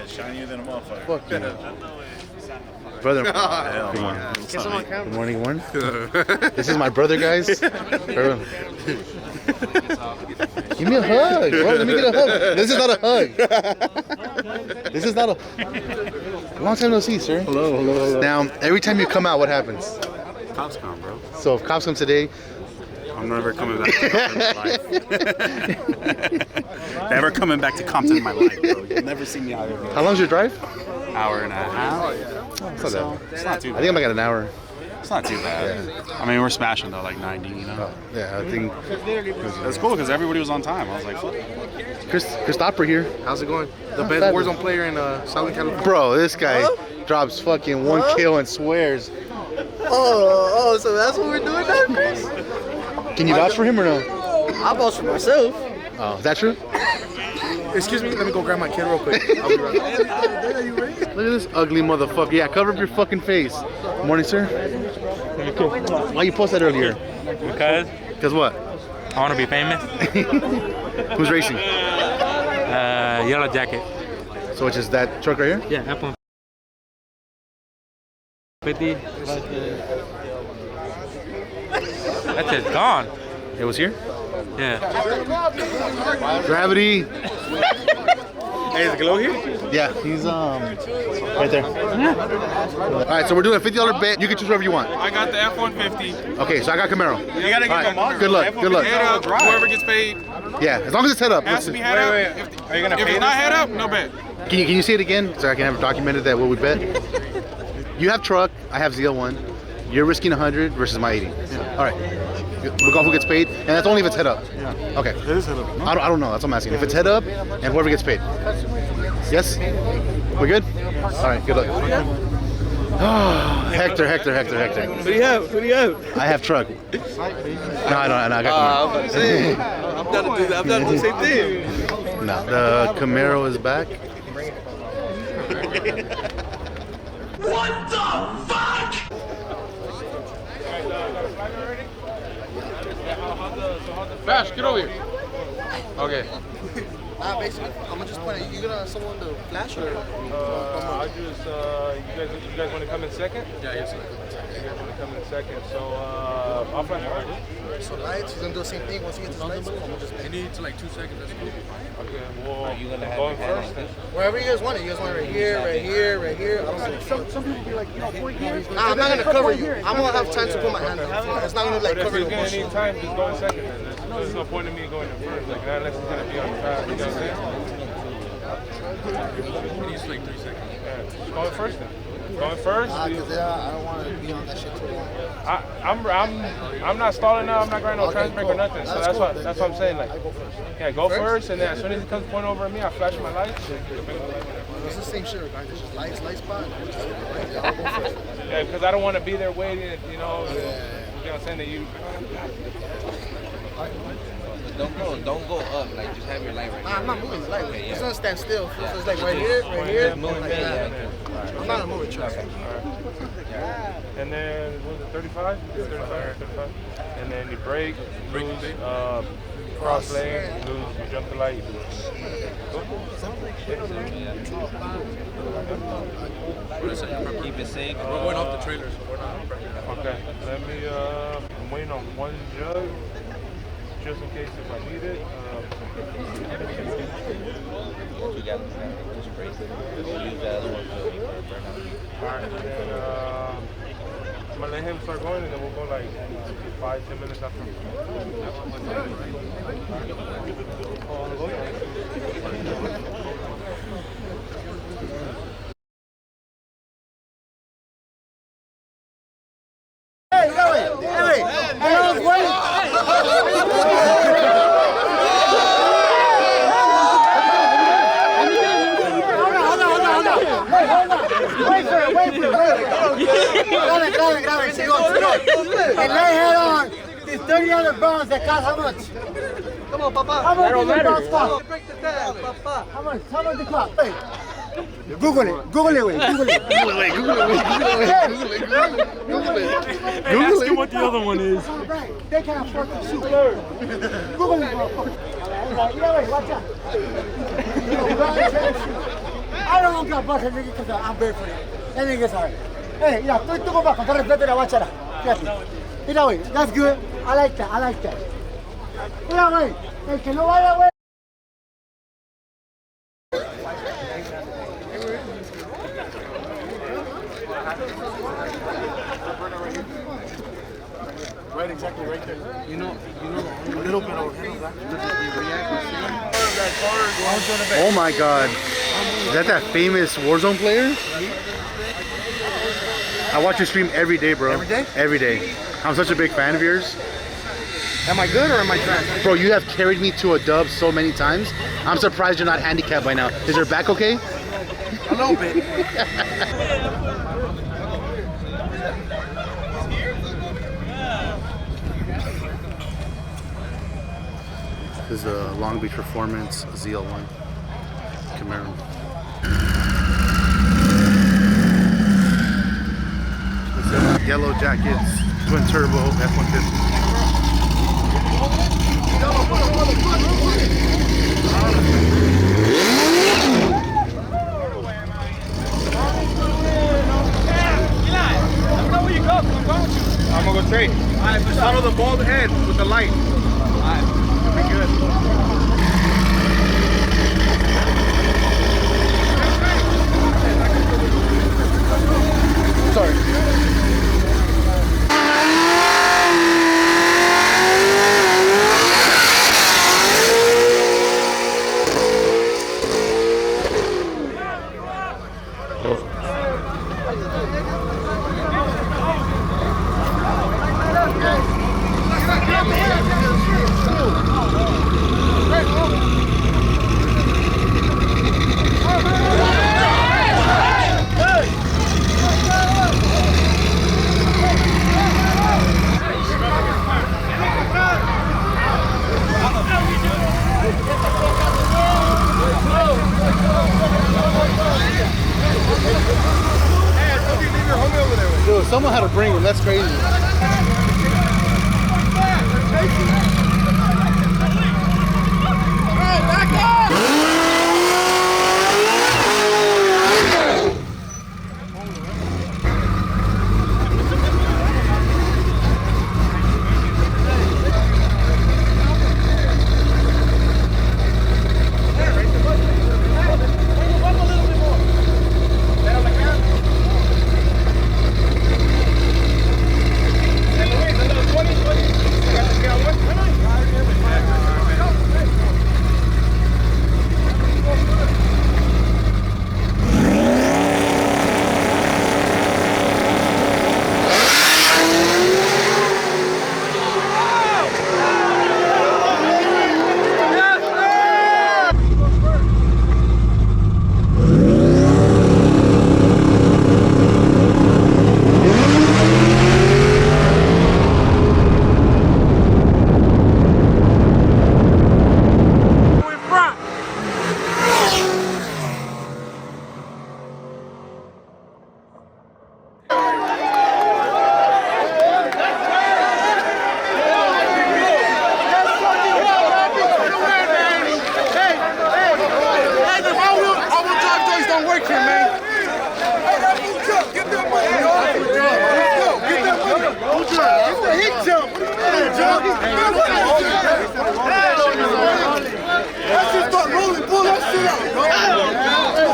Yeah, shinier than a motherfucker. Fuck you. Brother. Good morning. Good morning, one. This is my brother, guys. Give me a hug, bro. Let me get a hug. This is not a hug. This is not a... Long time no see, sir. Hello, hello, hello. Now, every time you come out, what happens? Cops come, bro. So if cops come today... I'm never coming back to Compton in my life. Never coming back to Compton in my life, bro. You'll never see me out here. How long's your drive? Hour and a half. It's not that. It's not too bad. I think I'm like at an hour. It's not too bad. I mean, we're smashing though, like 90, you know? Yeah, I think... It's cool because everybody was on time. I was like, fuck. Christopher here. How's it going? The best Warzone player in Southern California. Bro, this guy drops fucking one kill and swears. Oh, so that's what we're doing now, Chris? Can you vouch for him or no? I vouch for myself. Oh, is that true? Excuse me, let me go grab my kid real quick. I'll be right back. Look at this ugly motherfucker. Yeah, cover up your fucking face. Good morning, sir. Why you post that earlier? Because what? I want to be famous. Who's racing? Yellow Jacket. So it's just that truck right here? Yeah, F-150. That's it, gone. It was here? Yeah. Gravity. Hey, is the glow here? Yeah, he's right there. All right, so we're doing a $50 bet. You can choose whatever you want. I got the F-150. Okay, so I got Camaro. You gotta get the mark. Good luck. Good luck. Head up. Whoever gets paid Yeah, as long as it's head up. has to be head up. Are you gonna If pay it's not this? head up, no bet. Can you say it again so I can have it documented that what we bet? You have truck, I have ZL1. You're risking 100 versus my 80. All right. Look off who gets paid, and that's only if it's head up. Yeah. Okay. It is head up. I don't know. That's what I'm asking. If it's head up, and whoever gets paid. Yes? We're good? All right. Good luck. Hector. What do you have? What do you have? I have truck. No, I don't. I got I'm about to say, I'm down to do that. I'm down to do the same thing. Camaro. No, the Camaro is back. What the fuck? Bash, get over here. Okay. Basically, I'm gonna just point at you. You gonna someone to flash or? I just, you guys want to come in second? Yeah, yes. You guys want to come in second, so I'll flash first. So lights, he's gonna do the same thing once he gets his lights. He needs like 2 seconds. That's cool. Okay, well, going first then? Wherever you guys want it. You guys want it right here, right here, right here. I don't know. Some people be like, point here. Nah, I'm not gonna cover you. I'm gonna have time to put my hand up. It's not gonna like cover If the you're bush. gonna need time, just go in second then. There's no point in me going in first, like unless it's gonna be on the path, you know what I'm saying? He needs like 3 seconds. Yeah, just go in first then. Going first. Because I don't want to be on that shit too long. I'm not stalling now. I'm not going no trans break or nothing. So that's what I'm saying. Like, yeah, go first, and then as soon as it comes point over at me, I flash my lights. It's the same shit, guys. It's just light spot. Yeah, I'll go first. Yeah, because I don't want to be there waiting. You know what I'm saying? That you. Don't go up. Like just have your light right Nah, I'm not moving the light. Okay, It's yeah. gonna stand still. So it's like right here, like that. Yeah. I'm not a moving truck. And then what was it, 35? 35. And then you brake, lose, cross lane, lose, you jump the light, you lose. Keep it safe. We're going off the trailer, so we're not. Okay, let me, I'm waiting on one jug, just in case if I need it. You got this break. We'll use the other one for burnout. Alright, and then I'm gonna let him start going, and then we'll go like 5-10 minutes after. And lay head on these 30 other bones that cost how much? Come on, Papa. How much do the bones cost? Break the tag, Papa. How much the cost? Hey. Google it, wait. Ask him what the other one is. They can't afford to shoot. Google it, bro. Wait, watch out. I don't don't got bucket, nigga, because I'm barefoot. That nigga's hard. Hey, yeah, tú go back, con respeto la guachara. Mira, güey, that's good. I like that, I like that. Mira, güey, el que no vaya, güey. Right, exactly, right there. You know, a little bit over here. Oh my God. Is that famous Warzone player? I watch your stream every day, bro. Every day? Every day. I'm such a big fan of yours. Am I good or am I trash? Bro, you have carried me to a dub so many times. I'm surprised you're not handicapped by now. Is your back okay? A little bit. This is a Long Beach Performance ZL1 Camaro. It's a Yellow Jackets twin turbo F-150. I'm gonna go straight. Alright, just follow the bald head with the light. Alright, be good. Sorry. Dude, someone had to bring him. That's crazy.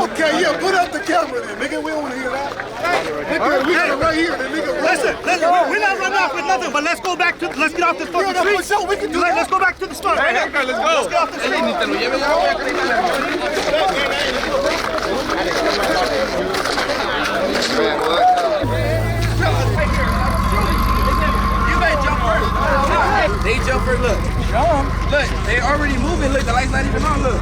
Okay, yeah, put up the camera then, nigga. We don't want to hear that. Nigga, we got it right here, then, nigga. Listen, we're not running off with nothing, but let's go back to, let's get off this fucking street. Sure, we can do that. Let's go back to the spot. Right here. Let's go. Let's get off the street. You better jump first. They jump first, look. Look, they already moving, look, the light's not even on, look.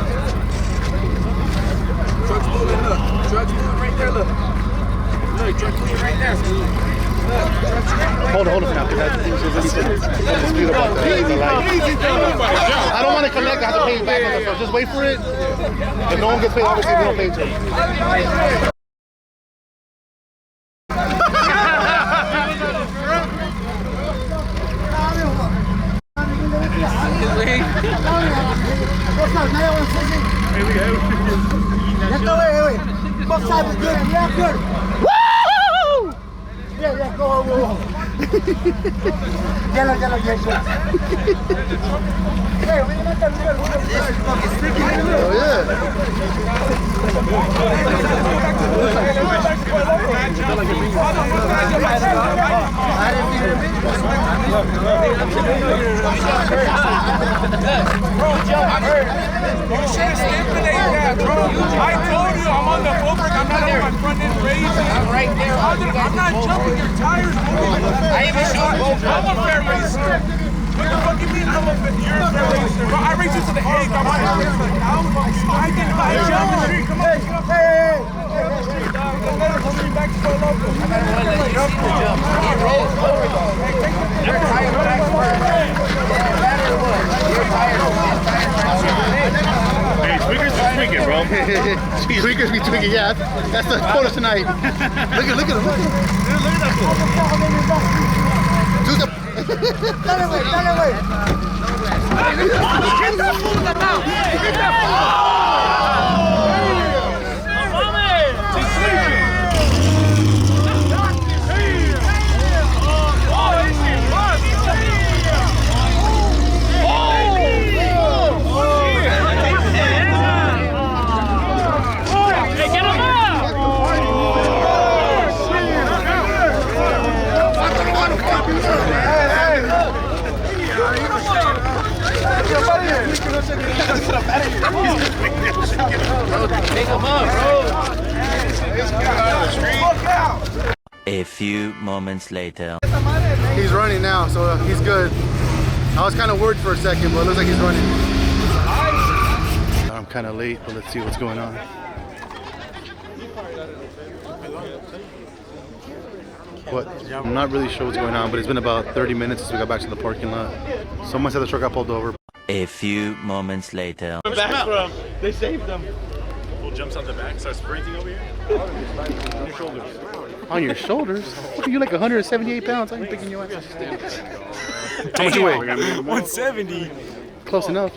Truck's moving, look. Truck's moving right there, look. Look, truck's moving right there. Hold it for now, because I think there's a dispute about the light. I don't want to connect, I have to pay you back on the phone. Just wait for it. If no one gets paid, obviously we don't pay each other. outside was good. Yeah, good. Woo! Yeah, go on. Yellow, yeah, good. Hey, we're not done good. Oh, yeah. You should stipulate that, bro. I told you I'm on the footwork. I'm not on my front end raising. I'm right there. I'm not jumping your tires. I even showed both. I'm a fair racer. What the fuck you mean you're a fair racer? Bro, I race you to the egg. I'm a fair racer now. I can jump in the street. Come on. Hey. Let us bring back to the local. I'm not going to let you see the jump. He rolls over though. Your tire tracks work. No matter what. Your tire tracks work. Hey, tweakers be tweaking, bro. Tweakers be tweaking, yeah. That's the photo tonight. Look at him. Look at that fool. Dale, güey. A few moments later. He's running now, so he's good. I was kind of worried for a second, but it looks like he's running. I'm kind of late, but let's see what's going on. What? I'm not really sure what's going on, but it's been about 30 minutes since we got back to the parking lot. Someone said the truck got pulled over. A few moments later. Back from. They saved them. Bull jumps on the back, starts sprinting over here. On your shoulders. On your shoulders? What are you, like 178 pounds? I'm picking you up. How much you weigh? 170. Close enough.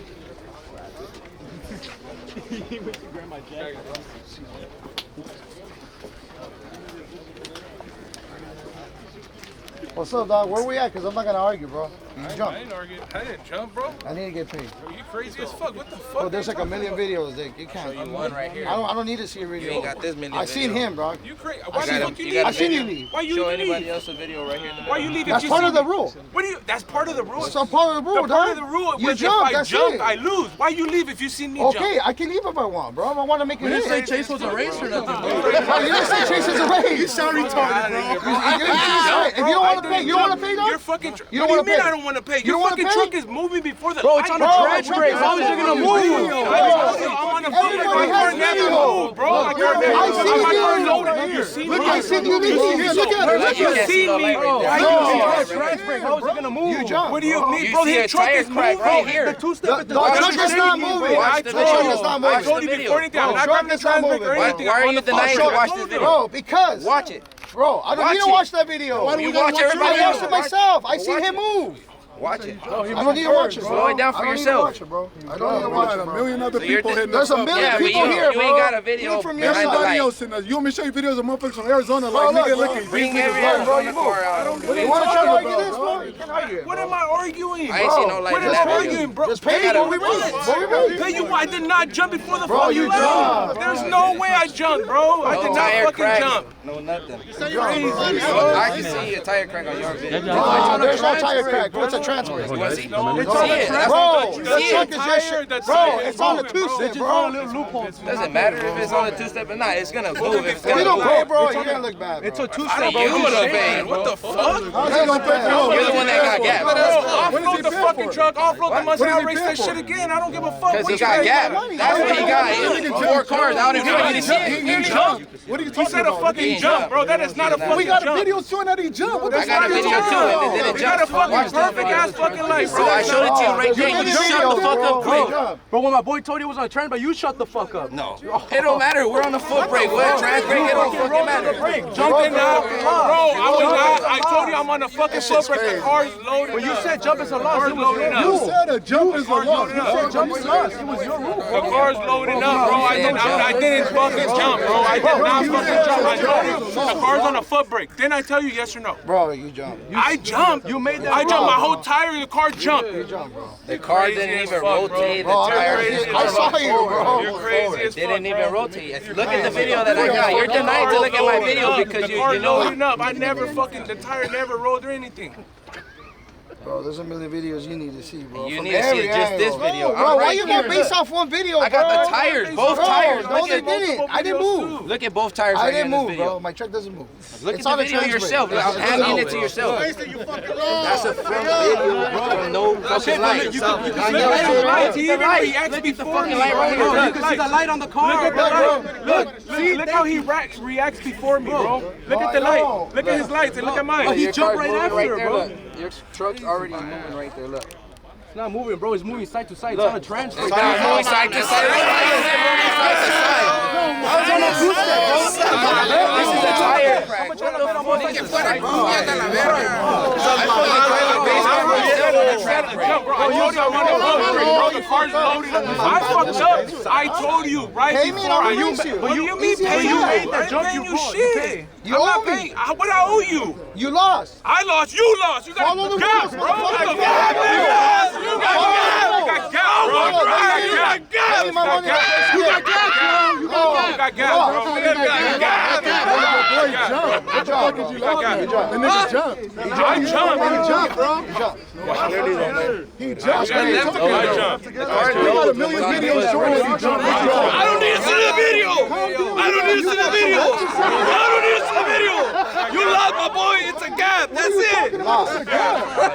What's up, dog? Where we at? Because I'm not going to argue, bro. You jump. I didn't argue. I didn't jump, bro. I need to get paid. Bro, you crazy as fuck. What the fuck? Bro, there's like a million videos that you can't. You won right here. I don't need to see a video. You ain't got this million I seen him, bro. You crazy? Why the fuck you leave? I seen you leave. Why you Show leave? anybody else a video right here. Why you leave? That's part of the rule. What do you? That's part of the rule. That's part of the rule, The part dog. of the rule. You was jump, if I that's jump, it. I lose. Why you leave if you see me jump? Okay, I can leave if I want, bro. I want to make it hit. say Chase was a racer or nothing, bro. You didn't say Chase is a race. You sound retarded, bro. If you don't want to pay, you don't want to pay, though? You're fucking. You don't What want do you to mean pay? I don't want to pay? You Your don't wanna fucking pay? truck is moving before the. Bro, it's on a track race. How is it gonna move? I'm on the Everybody has video. bro. I see you. Look, I seen you leave. Here, look at it. You see me, bro. How is it gonna move? You jump. What do you mean, You bro? see His a truck tire is crack moving. right here. The two-step. The truck is not moving. Watch The the truck video. is not I moving. told you before anything. I'm not Truck driving the is not trans moving. or anything. Why are I'm you on the denying phone. to watch this video? Bro, because. Watch it. Bro, I don't Watch need to it. watch that video. Why do we watch everybody I else? watched it myself. I seen Watch him it. move. Watch it. I don't need to watch it, bro. Slow it down for I don't need to yourself. watch it, bro. I don't need to watch it, bro. A million other So you're people th- hitting There's us a up. million Yeah, but people here, you bro. ain't got a video Look from your behind the side. light. Else in us. You want me to show you videos of motherfuckers from Arizona Bro, like, nigga, look, look at Bring these every niggas. other on the car out. You want to try to argue this, bro? You can't argue it. What am I arguing? I ain't seen no light What in is that arguing, video. bro? Just pay me, gotta- bro. We race. Pay you? I did not jump before the Bro, fucking you light. jumped. There's no way I jumped, bro. I No did not tire fucking crack. jump. No nothing. Crazy. I can see a tire crack on your video. There's no tire crack, bro. It's a transfer. You want to see? No, See it's on it. the That's Bro, what you the see truck it. is just bro. It's on the two-step, bro. Doesn't matter if it's on a two-step or not. It's gonna move. It's If you gonna don't pay, move. bro, you're gonna look bad. It's a I two-step, don't bro. give You a the shit. van. What the fuck? How's it gonna pay? You're the one that got gapped. Offload the fucking truck. Offload the Mustang. I'll race that shit again. I don't give a fuck. Because he What got you gapped. got? That's what he got. 4 cars out in front. He didn't see it. What are you He talking said a about? fucking jump, bro. That is not a fucking We got a jump. video showing that he jumped. What I got a video too, and it didn't You got a jump. fucking Watch this perfect ass fucking light, bro. I showed it to you right there. You shut the fuck up, quick. Bro, when my boy told you he was on a trend, but you shut the fuck up. No. It don't matter. We're on the foot brake. What? Trans brake, it don't fucking matter. Jump in now. Bro, I told you I'm on the fucking foot brake. The car's loaded. When you said jump is a loss, it was loading up. You said a jump is a loss. You said jump is a loss. It was your rule. The car's loading up, bro. I didn't fucking jump, bro. I did not fucking jump. I told you the car's on a foot brake. Didn't I tell you yes or no? Bro, you jumped. I jumped. You made that. I jumped. My whole tire, the car jumped. You jumped, bro. The car didn't even rotate. The tire. I saw you, bro. You're crazy as fuck. Didn't even rotate. Look at the video that I got. You're denying to look at my video because you know. Up. I never fucking, the tire never rolled or anything. Bro, there's a million videos you need to see, bro. You need to see just this video. Bro, why you gonna base off one video, bro? I got the tires, both tires. No, they didn't. I didn't move. Look at both tires. I didn't move, bro. My truck doesn't move. Look at the video yourself. I'm handing it to yourself. That's a front video, bro. No fucking lights. You can see the light. He reacts before me. You can see the light on the car, bro. Look how he reacts before me, bro. Look at the light. Look at his lights and look at mine. He jumped right after, bro. Your truck's already moving right there, look. It's not moving, bro. It's moving side to side. Look. It's on a transfer. It's not moving side to side. I was on a boost step, bro. This is a tire. The car's loaded. I fucked up. I told you right before. What do you mean pay you? I didn't pay you shit. You owe me. What I owe you? You lost. I lost. You lost. You got gas, bro. You got gas. You got gas, bro. You got gas. You got gas. You got gas, bro. You got gas, bro. What the fuck did you like? The nigga jumped. I jumped. He jumped, bro. He jumped. I jumped. We got a million videos showing that he jumped. I don't need to see the video. I don't need to see the video. I don't need to see the video. You lost, my boy. It's a gap. That's it. I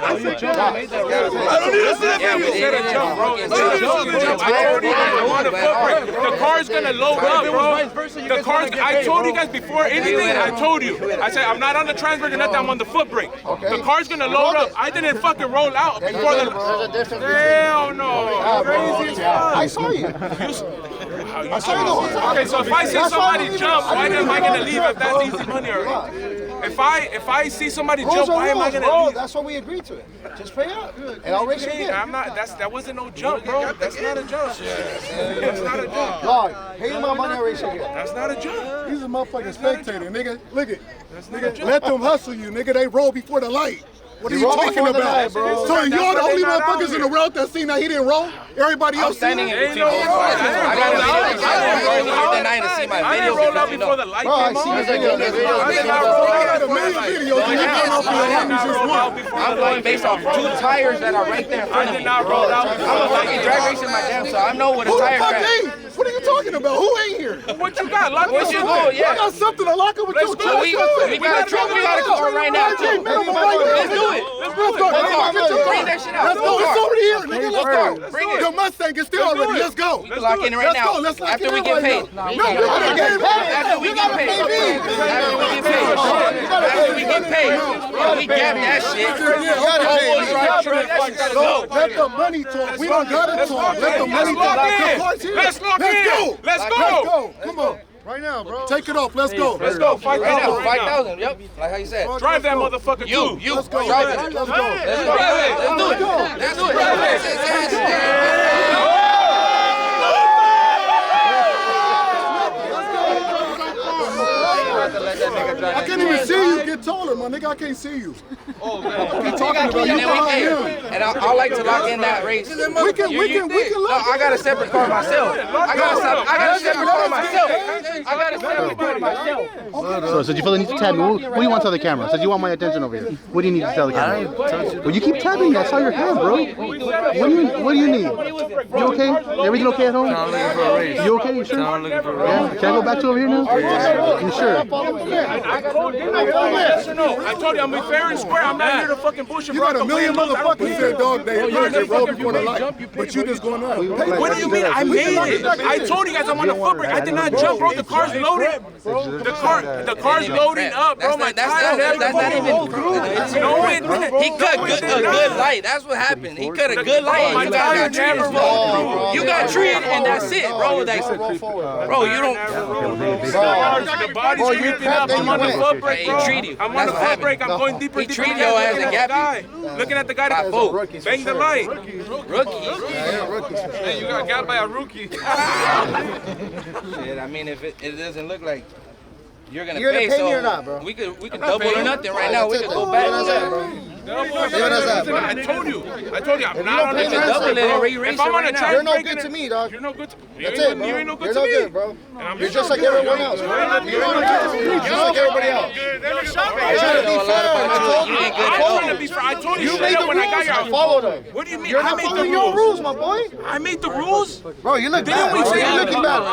don't need to see the video. You said a jump, bro. I don't need to see the jump. I told you guys on the foot brake. The car's gonna load up, bro. The car's. I told you guys before anything. I told you. I said I'm not on the trans brake or nothing. I'm on the foot brake. The car's gonna load up. I didn't fucking roll out before the. Hell no. Crazy as fuck. I saw you. I saw you the whole time. Okay, so if I see somebody jump, why am I gonna leave if that's easy money already? If I see somebody jump, why am I gonna leave? That's what we agreed to. Just pay up, and I'll race you again. I'm not. That wasn't no jump, bro. That's not a jump. That's not a jump. Dog, pay my money, I'll race you again. That's not a jump. He's a motherfucking spectator, nigga. Look it. Nigga, let them hustle you, nigga. They roll before the light. What are you talking about? So y'all the only motherfuckers in the world that seen that he didn't roll? Everybody else standing in between both cars. I got a video. I didn't roll here tonight to see my video. I didn't roll out before the light came on. I got a million videos and you come up with just one. I'm going based off 2 tires that are right there in front of me. I'm a fucking drag racing my damn, so I know what a tire crash. What are you talking about? Who ain't here? What you got? Lock What you go? Yeah. I got something to lock up with your truck. We got a truck. We got a car right now too. Let's do it. Let's go. Bring that shit out. Let's go. It's over here, nigga. Let's go. Bring it. Your Mustang is still ready. Let's go. We can lock in right now. After we get paid. After we get paid. After we get paid. We got that shit. Let the money talk. We don't gotta talk. Let the money talk. Let's lock in. Let's go. Come on. Right now, bro. Take it off. Let's go. Let's go. 5,000. 5,000. Yep. Like how you said. Drive that motherfucker too. You. Let's go. Drive it. Let's go. Let's go. Let's do it. Let's do it. I can't even see you. Get taller, my nigga. I can't see you. Oh man. Keep talking about you behind him. And I like to lock in that race. We can lock I got a separate car myself. I got a separate car myself. I got a separate car myself. So you feel the need to tab me? What do you want to tell the camera? Said you want my attention over here. What do you need to tell the camera? Well, you keep tabbing me. I saw your hand, bro. What do you need? You okay? Everything okay at home? You okay? You sure? Yeah. Can I go back to over here now? You sure? Yes or no? I told you I'm be fair and square. I'm not here to fucking bullshit. You got a million motherfuckers said, dog, they roll before the light. But you just going up. What do you mean? I made it. I told you guys I'm on the foot brake. I did not jump, bro. The car's loaded. The car's loading up, bro. My tire That's not even. No, He cut a good light. That's what happened. He cut a good light. My And you got tire never treated. rolled. You got treated, and that's it, bro. Like, bro, you don't. The body's creeping up. I'm on the foot brake, bro. He treated you. I'm on the foot brake. I'm going deeper and deeper. treated your ass and gap looking at the guy that bang the light. Rookie. Man, you got by a rookie. Shit, I mean, if it doesn't look like you're gonna You're pay, gonna pay me so or not, bro? we could double or nothing right now. We could go back. I told you, I'm not on the Double it and re-race If I'm it on right the now. track, You're no good to me, dog. You're no good. That's it, bro. You ain't no good You're to no me. good, bro. You're just like everyone else. You're not good. You're just like everybody else. I told you You made the when I got rules. here. I followed them. What do you mean? You're I not made the following your rules, my boy. I made the rules. Bro, you look bad. we say You're looking bad right now.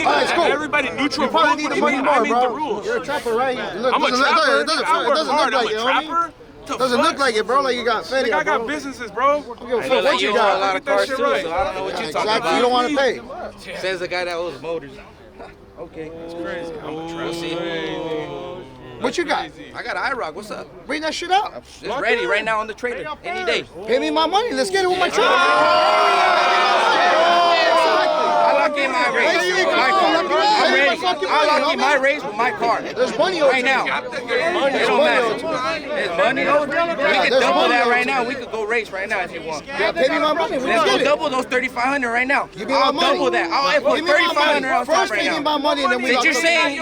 All right, it's cool. Everybody neutral. You probably need the money more, I made the bro. rules. You're a trapper, right? Look, I'm a trapper. It doesn't look like it, homie. Doesn't look like it, bro. Like you got fatty. I got businesses, bro. What you got? A lot of cars too, so I don't know what you're talking Exactly. You don't about. want to pay. Says the guy that owns motors. Okay, It's crazy. I'm a we'll see. What you got? I got IROC. What's up? Bring that shit up. It's ready right now on the trailer. Any day. Pay me my money. Let's get it with my truck. I lock in my race. My car. I'm ready. I lock in my race with my car. There's money over Right now. It don't matter. There's money. We can double that right now. We could go race right now if you want. Yeah, pay me my money. We Let's can go get it. double those 3,500 right now. Give me my I'll money. double that. I'll put Give me my 3,500 on money. top First, right pay me now. my money, and then we Since got you're to saying,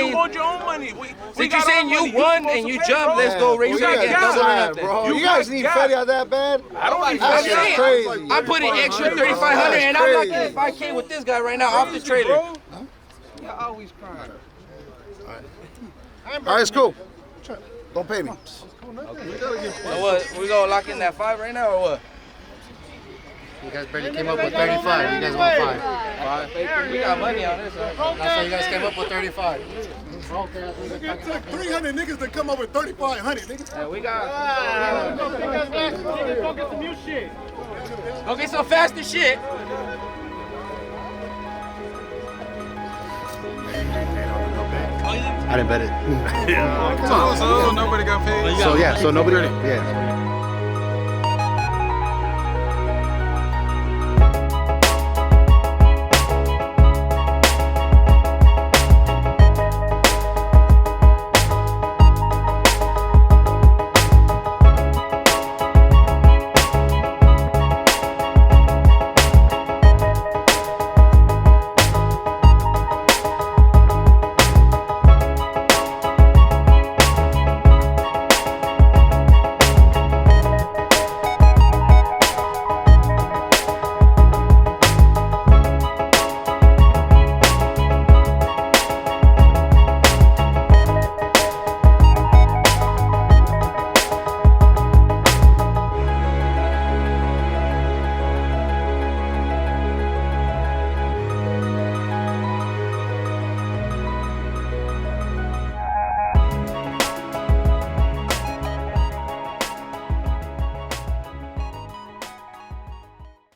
You hold your own money. since you're saying you won and you jumped, let's go race You again. guys Double or bad, nothing. bro. You guys need fatty out that bad? I don't need That shit's saying, crazy. I put an extra 3,500 and I'm not getting 5K with this guy right now off the trailer. All right, it's cool. Don't pay me. So what? We gonna lock in that 5 right now or what? You guys barely came up with 35. You guys want 5. 5? We got money on this. That's why you guys came up with 35. It took 300 niggas to come up with 3,500 niggas. Yeah, we got. Go get some faster shit. I didn't bet it. So nobody got paid. So yeah, so nobody. Yeah.